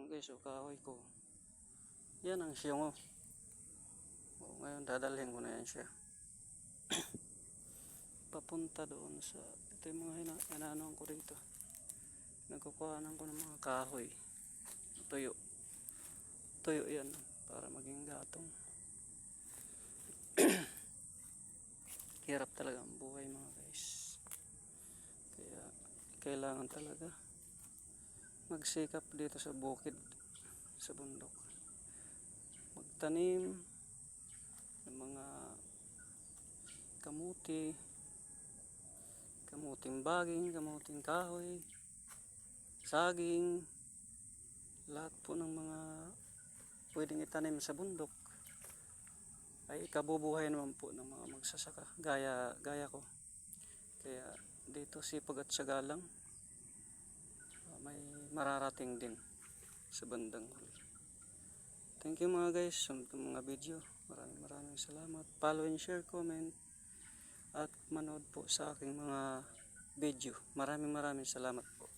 guys, o kahoy ko. Yan ang siyong o. Ngayon dadalhin ko na yan siya. Papunta doon sa, ito yung mga inaanoan ko dito. Nagkukuhanan ko ng mga kahoy. Tuyo. Tuyo yan para maging gatong. Hirap talaga ang buhay mga guys. Kaya kailangan talaga magsikap dito sa bukid, sa bundok. Magtanim ng mga kamuti, kamuting baging, kamuting kahoy, saging, lahat po ng mga pwedeng itanim sa bundok ay kabubuhay naman po ng mga magsasaka gaya ko. Kaya dito sipag at syaga lang, may mararating din sa bandang huli. Thank you mga guys sa mga video. Maraming salamat. Follow and share, comment at manood po sa aking mga video. Maraming salamat po.